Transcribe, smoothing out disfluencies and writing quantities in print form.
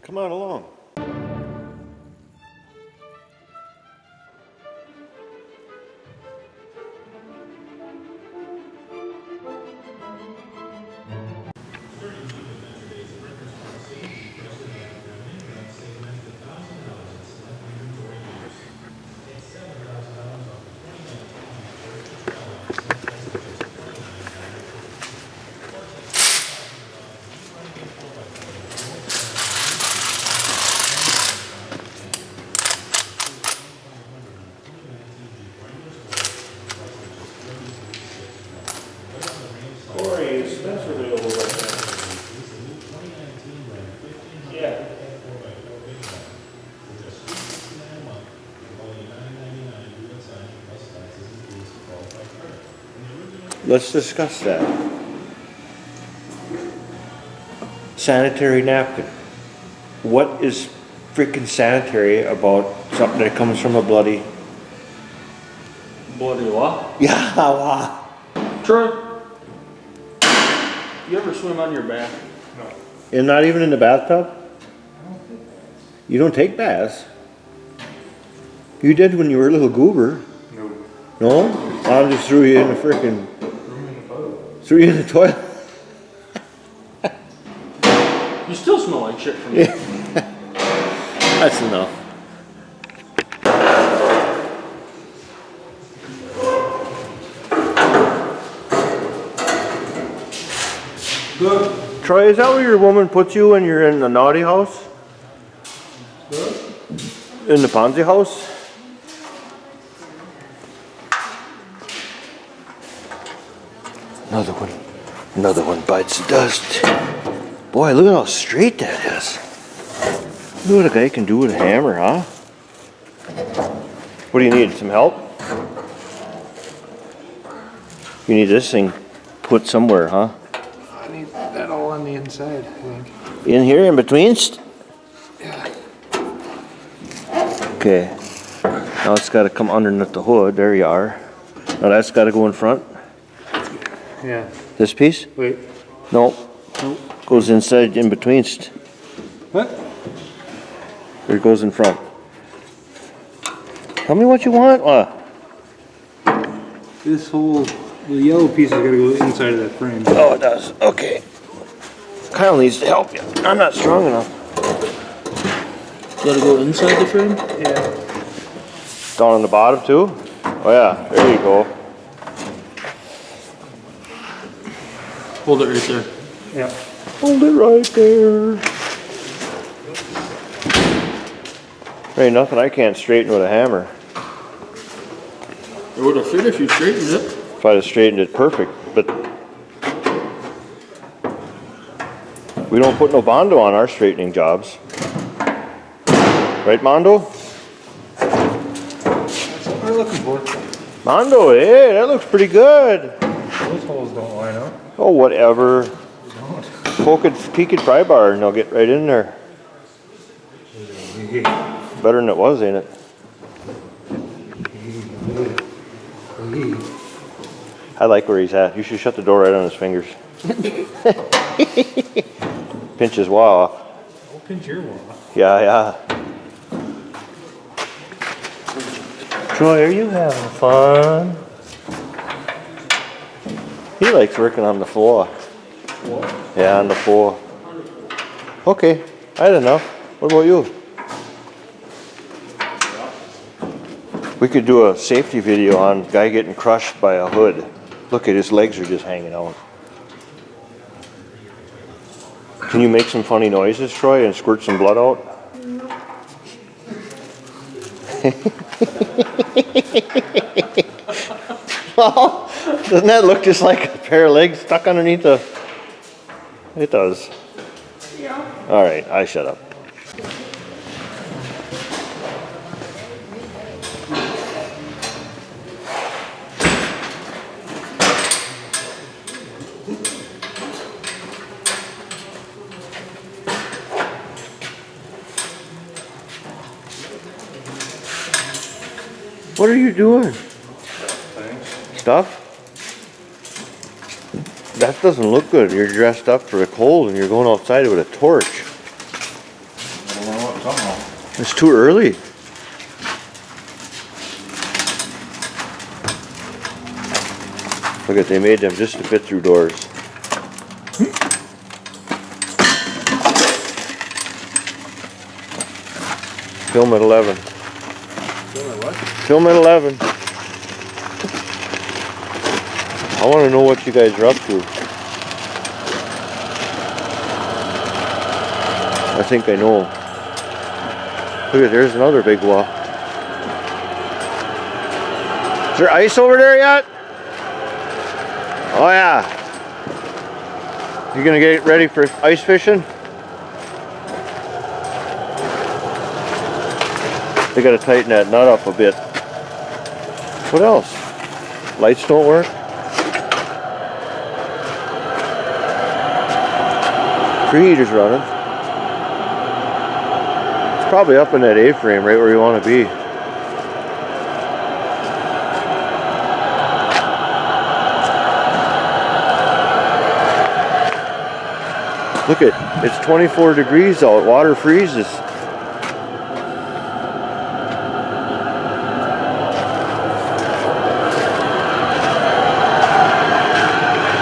Come on along. Corey, is Spencer available right now? Yeah. Let's discuss that. Sanitary napkin. What is freaking sanitary about something that comes from a bloody... Bloody what? Yeah, wow. Troy, you ever swim on your back? And not even in the bathtub? You don't take baths? You did when you were a little goober. No. No? I just threw you in the frickin'... Threw you in the toilet? You still smell like shit from me. That's enough. Good. Troy, is that where your woman puts you when you're in the naughty house? Good. In the Ponzi house? Another one bites the dust. Boy, look at how straight that is. Look what a guy can do with a hammer, huh? What do you need? Some help? You need this thing put somewhere, huh? I need that all on the inside, I think. In here, in between? Yeah. Okay. Now it's got to come underneath the hood. There you are. Now that's got to go in front. Yeah. This piece? Wait. No. Nope. Goes inside, in between. What? Or it goes in front. Tell me what you want. This whole, the yellow piece is gotta go inside of that frame. Oh, it does. Okay. Kyle needs to help you. I'm not strong enough. Gotta go inside the frame? Yeah. Down on the bottom too? Oh yeah, there you go. Hold it right there. Yeah. Hold it right there. There ain't nothing I can't straighten with a hammer. It would have fit if you straightened it. If I'd have straightened it perfect, but we don't put no Bondo on our straightening jobs. Right, Mondo? That's what we're looking for. Mondo, hey, that looks pretty good. Those holes don't line up. Oh, whatever. They don't. Poke it, peek it, pry bar, and they'll get right in there. Better than it was, ain't it? I like where he's at. You should shut the door right on his fingers. Pinch his wall off. I'll pinch your wall. Yeah, yeah. Troy, are you having fun? He likes working on the floor. What? Yeah, on the floor. Okay, I had enough. What about you? We could do a safety video on guy getting crushed by a hood. Look at his legs are just hanging out. Can you make some funny noises, Troy, and squirt some blood out? Well, doesn't that look just like a pair of legs stuck underneath the... It does. Yeah. All right, I shut up. What are you doing? Stuff? That doesn't look good. You're dressed up for the cold and you're going outside with a torch. It's too early. Look at, they made them just to fit through doors. Film at 11. Film at 11. I want to know what you guys are up to. I think I know. Look at, there's another big wall. Is there ice over there yet? Oh yeah. You gonna get ready for ice fishing? They gotta tighten that nut up a bit. What else? Lights don't work? Preheater's running. It's probably up in that A-frame right where you want to be. Look at, it's 24 degrees out, water freezes.